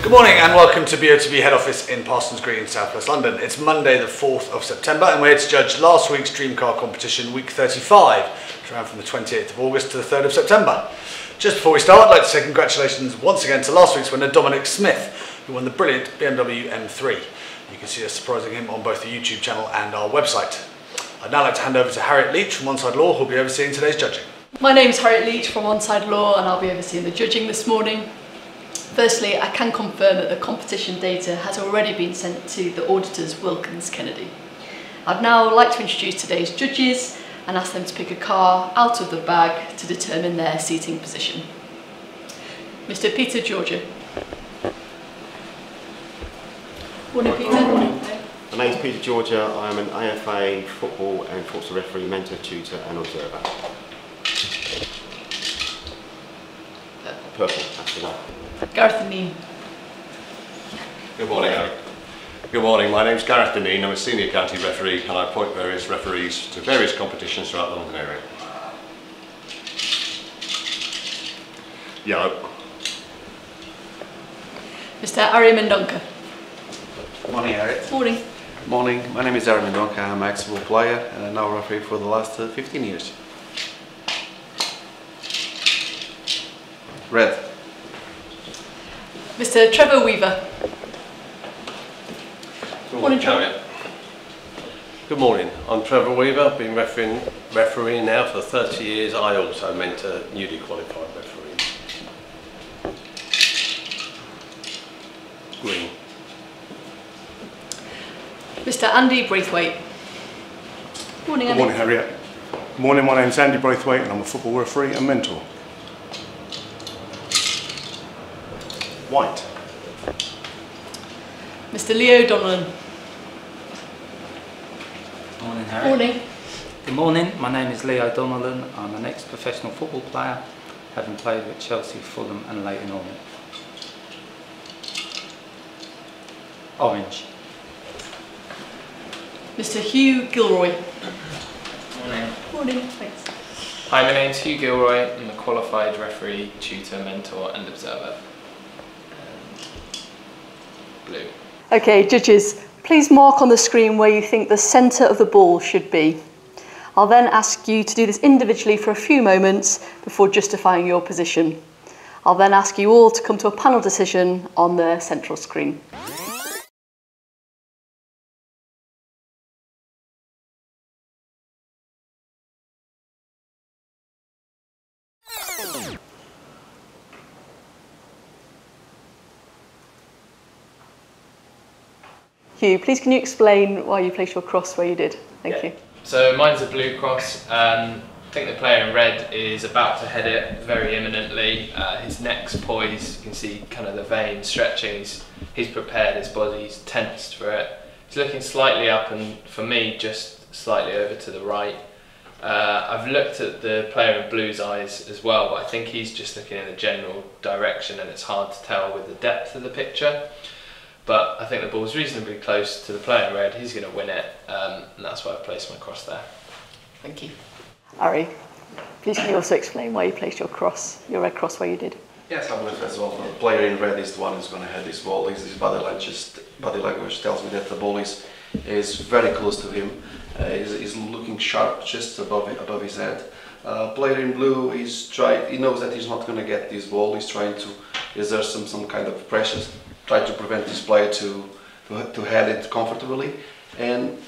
Good morning and welcome to BOTB head office in Parsons Green, South West London. It's Monday the 4th of September and we're here to judge last week's Dream Car competition, week 35, which ran from the 28th of August to the 3rd of September. Just before we start, I'd like to say congratulations once again to last week's winner, Dominic Smith, who won the brilliant BMW M3. You can see us surprising him on both the YouTube channel and our website. I'd now like to hand over to Harriet Leach from One Side Law, who'll be overseeing today's judging. My name is Harriet Leach from One Side Law and I'll be overseeing the judging this morning. Firstly, I can confirm that the competition data has already been sent to the auditors Wilkins Kennedy. I'd now like to introduce today's judges and ask them to pick a car out of the bag to determine their seating position. Mr. Peter Georgia. Morning, Peter. Morning. My name is Peter Georgia. I am an IFA football and futsal referee, mentor, tutor and observer. Purple, that's the one. Gareth Deneen. Good morning, Harry. Good morning, my name is Gareth Deneen. I'm a senior county referee and I appoint various referees to various competitions throughout the London area. Yellow. Mr. Ari Mendonca. Morning, Harriet. Morning. Morning, my name is Ari Mendonca. I'm an ex-football player and I now referee for the last 15 years. Red. Mr. Trevor Weaver. Good morning, Trevor. Good morning, I'm Trevor Weaver, been refereeing now for 30 years. I also mentor newly qualified referees. Green. Mr. Andy Braithwaite. Morning, Andy. Good morning, Harriet. Good morning, my name's Andy Braithwaite and I'm a football referee and mentor. White. Mr. Leo Donnellan. Morning, Harry. Morning. Good morning, my name is Leo Donnellan. I'm an ex-professional football player, having played with Chelsea, Fulham and Leyton Orient. Orange. Mr. Hugh Gilroy. Morning. Morning, thanks. Hi, my name's Hugh Gilroy. I'm a qualified referee, tutor, mentor and observer. Blue. Okay, judges, please mark on the screen where you think the centre of the ball should be. I'll then ask you to do this individually for a few moments before justifying your position. I'll then ask you all to come to a panel decision on the central screen. Hugh, please can you explain why you placed your cross where you did? Thank you. So mine's a blue cross. I think the player in red is about to head it very imminently. His neck's poised, you can see kind of the veins stretching. He's prepared, his body's tensed for it. He's looking slightly up and for me just slightly over to the right. I've looked at the player in blue's eyes as well, but I think he's just looking in a general direction and it's hard to tell with the depth of the picture. But I think the ball's reasonably close to the player in red. He's going to win it, and that's why I placed my cross there. Thank you. Ari, please can you also explain why you placed your red cross where you did? Yes, I believe as well. The player in red is the one who's going to head this ball. His body language tells me that the ball is very close to him. He's looking sharp just above his head. Player in blue he knows that he's not going to get this ball. He's trying to exert some kind of pressure. Try to prevent this player to head it comfortably, and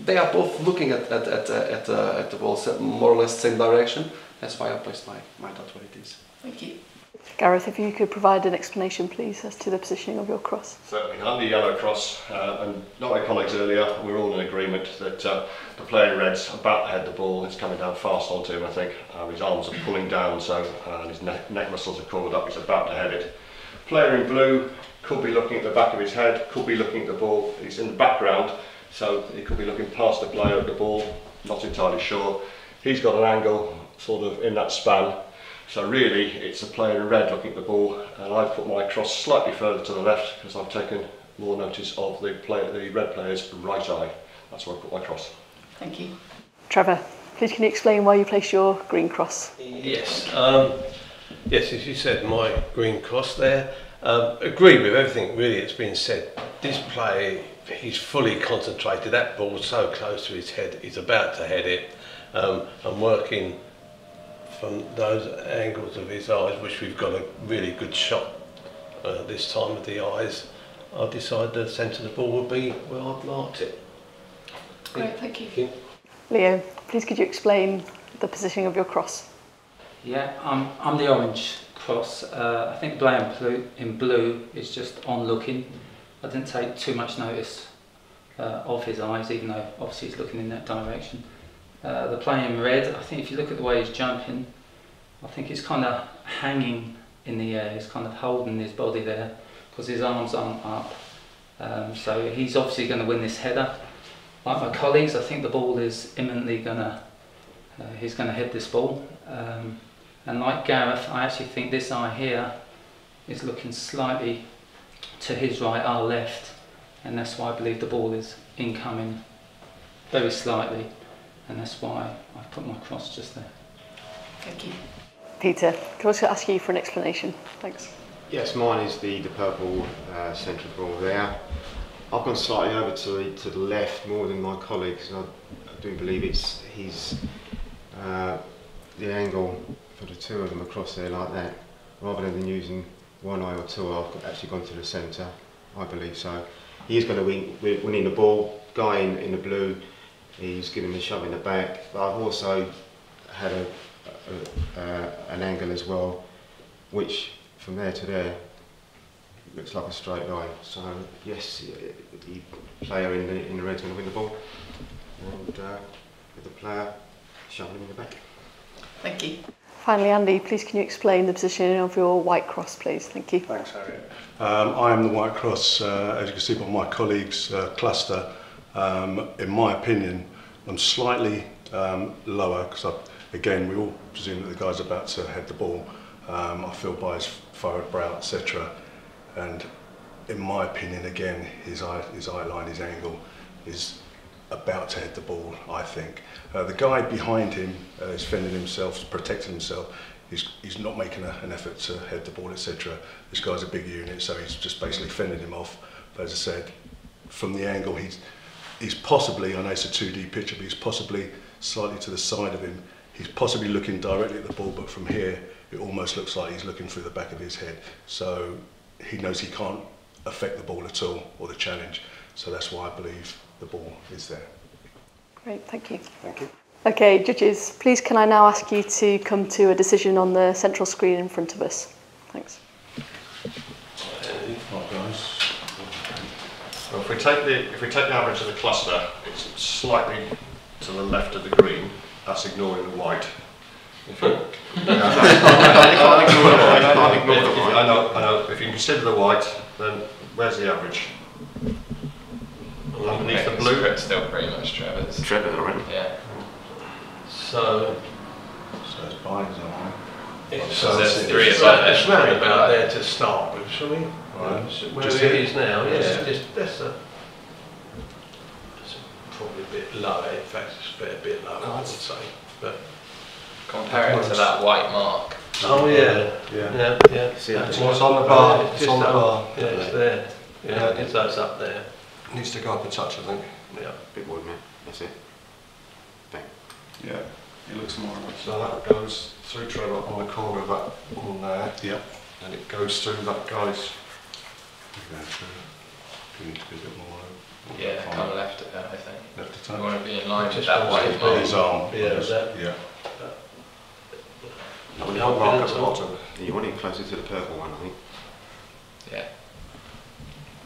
they are both looking at the ball more or less the same direction. That's why I placed my dot where it is. Thank you. Gareth, if you could provide an explanation please as to the positioning of your cross. Certainly, on the yellow cross, and like my colleagues earlier, we're all in agreement that the player in red's about to head the ball. It's coming down fast onto him, I think. His arms are pulling down, so his neck muscles are coiled up. He's about to head it. Player in blue could be looking at the back of his head, could be looking at the ball. He's in the background, so he could be looking past the player at the ball, not entirely sure. He's got an angle sort of in that span, so really it's the player in red looking at the ball, and I've put my cross slightly further to the left because I've taken more notice of the red player's right eye. That's where I put my cross. Thank you. Trevor, please can you explain why you placed your green cross? Yes, yes, as you said, my green cross there. Agree with everything really that's been said. This play, he's fully concentrated. That ball's so close to his head, he's about to head it, and working from those angles of his eyes, which we've got a really good shot this time of the eyes. I decided the centre of the ball would be where I've marked it. Great, thank you. Leo, please could you explain the positioning of your cross? Yeah, I'm the orange cross. I think the in blue is just on looking. I didn't take too much notice of his eyes, even though obviously he's looking in that direction. The play in red, I think if you look at the way he's jumping, I think he's kind of hanging in the air. He's kind of holding his body there because his arms aren't up. So he's obviously going to win this header. Like my colleagues, I think the ball is imminently he's going to head this ball. And like Gareth, I actually think this eye here is looking slightly to his right, our left, and that's why I believe the ball is incoming very slightly, and that's why I put my cross just there. Thank you. Peter, can I also ask you for an explanation? Thanks. Yes, mine is the purple central ball there. I've gone slightly over to the left more than my colleagues. I do believe it's the angle for the two of them across there like that, rather than using one eye or two. I've actually gone to the centre, I believe so. He's going to winning the ball. Guy in the blue, he's giving the shove in the back. But I've also had an angle as well, which from there to there looks like a straight line. So yes, the player in the red's going to win the ball, and with the player shoving him in the back. Thank you. Finally, Andy, please can you explain the positioning of your white cross, please? Thank you. Thanks, Harriet. I am the white cross, as you can see by my colleagues' cluster. In my opinion, I'm slightly lower because, again, we all presume that the guy's about to head the ball. I feel by his furrowed brow, etc. And in my opinion, again, his eye line, his angle is about to head the ball, I think. The guy behind him is fending himself, protecting himself. He's not making an effort to head the ball, etc. This guy's a big unit, so he's just basically fending him off. But as I said, from the angle, he's possibly, I know it's a 2D picture, but he's possibly slightly to the side of him. He's possibly looking directly at the ball, but from here, it almost looks like he's looking through the back of his head. So he knows he can't affect the ball at all, or the challenge. So that's why I believe the ball is there. Great, thank you. Thank you. Okay, judges, please can I now ask you to come to a decision on the central screen in front of us? Thanks. Well, if we take the average of the cluster, it's slightly to the left of the green. That's ignoring the white. If you, I know. If you consider the white, then where's the average? Underneath the blue? It's still pretty much Trevor's. Trevor, already. Yeah. So it's binds on. it's round about there to start with, shall we? Right. Where Just it here? is now, yeah. Just that's probably a bit lower. In fact, it's a bit lower, I would say. But Compare it to that white mark. oh yeah, Yeah. See, That's It's on the bar. It's just on the up. bar. Yeah, it's there. Yeah, it's up there. Needs to go up a touch, I think. Yeah. bit more than that. That's it. Bang. Yeah. It looks more. So that goes through Trevor on the corner of that one there, Yeah. and it goes through that guy's. You need to be a bit more. Yeah, kind of left it there, I think. Left to You touch. want to be in line with Just that goes white to mark. His arm. Yeah, that. Yeah. And the mark at the bottom. You want it closer to the purple one, I think. Yeah.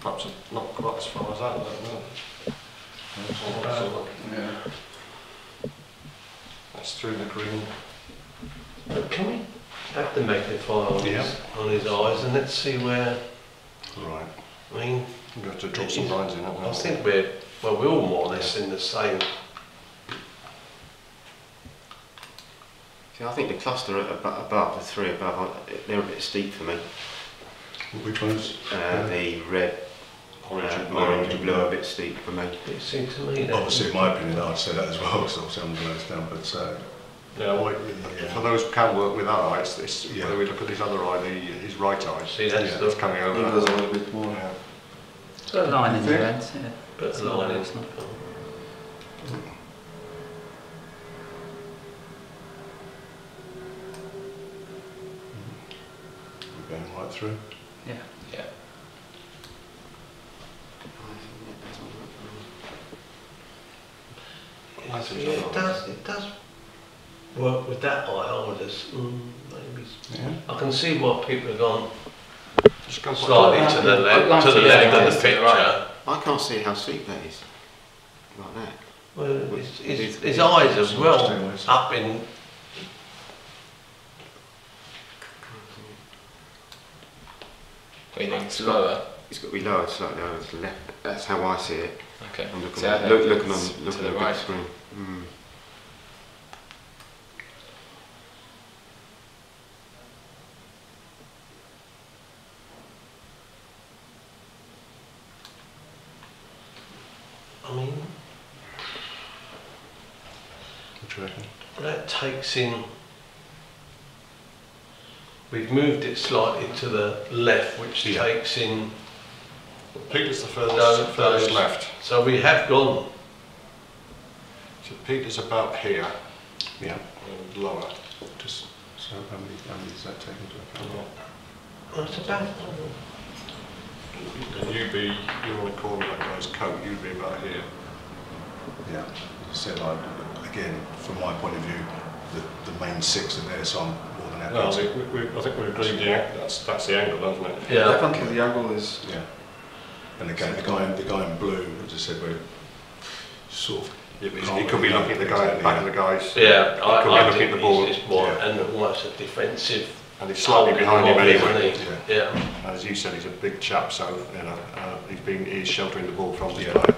Perhaps not quite as far as that, I don't know. Yeah. That's through the green. Can we have the magnifier on, on his eyes and let's see where? Right. I mean, You have to drop some lines in it. I think we're all more or less in the same. See, I think the cluster above, the three above, they're a bit steep for me. Which ones? The red, orange and blue are a bit steep for me. It seems to me that. Obviously, in my opinion, I'd say that as well, because obviously I'm the lowest down, but For those who can work with that eye, it's whether we look at this other eye, his right eye. See, that's it's coming over. He goes a little bit more. Yeah. Put a line in your end. Yeah. Put a line in. It's not. We're going right through. Yeah. Yeah. It does work with that eye. I would just maybe. Yeah. I can see why people have gone Just go slightly to the left of the picture. I can't see how sweet that is. Like that. Well, his eyes as well up in. What do you think? Slower. It's got to be lowered slightly over to the left. That's how I see it. Okay. I'm looking See, I at think looking it's on to looking the at the right. big screen. Mm. I mean, What do you reckon? that takes in. We've moved it slightly to the left, which takes in. Peter's the furthest, Those left. So we have gone. So Peter's about here, Yeah. and lower. Just so how many does that take into account? That's about. And you're on the corner of that guy's coat, you'd be about here. Yeah. As I said, again, from my point of view, the main six are there, so I'm more than happy. No, to- I think we agreed that's the angle, doesn't it? Yeah. Definitely the angle is. Yeah. And again, the guy in blue, as I said, we're sort of. He could be looking at the guy, back of the guys. Yeah, He I could be looking think at the ball. it's more Yeah. and almost a defensive. And he's slightly behind him anyway. Isn't he? Yeah. As you said, he's a big chap, so he's sheltering the ball from this Yeah. player.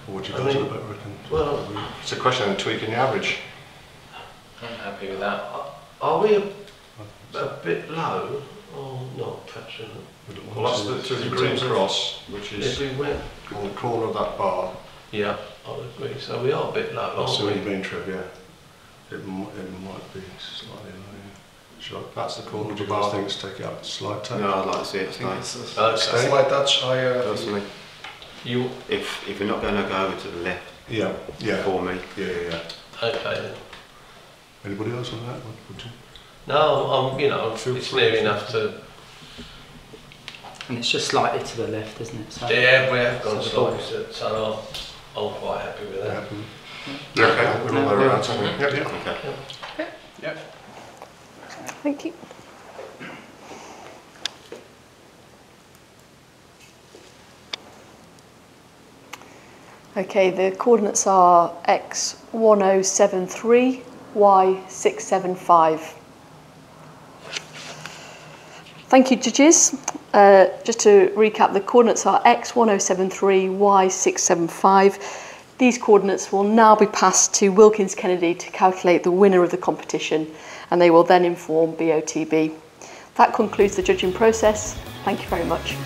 What do you I guys mean, reckon? well, It's a question of tweaking the average. I'm happy with that. are we a bit low? Or not, perhaps we're not. Well, that's through the green cross, which If is we went, on the corner of that bar. yeah, I would agree. So we are a bit low, That's the way aren't you've we? been, Trev, yeah. It might be slightly low, yeah. Should I, That's the corner what of do the you guys bar. think? Let's take it up a slight touch. No, I'd like to see it I stay. think it's Okay. That's like Dutch. Personally, You, if you're not going to go over to the left Yeah, yeah. for me, Yeah. okay then. Anybody else on that? What would you? No, it's free, near feel enough to. And it's just slightly to the left, isn't it? So Yeah, we have gone So the ball- slightly, so I'm quite happy with that. Happy? Yeah, okay, we're all there around, so Yeah. okay. yeah. Thank you. Okay, the coordinates are x1073, y675. Thank you, judges. Just to recap, the coordinates are x1073, y675. These coordinates will now be passed to Wilkins Kennedy to calculate the winner of the competition, and they will then inform BOTB. That concludes the judging process. Thank you very much.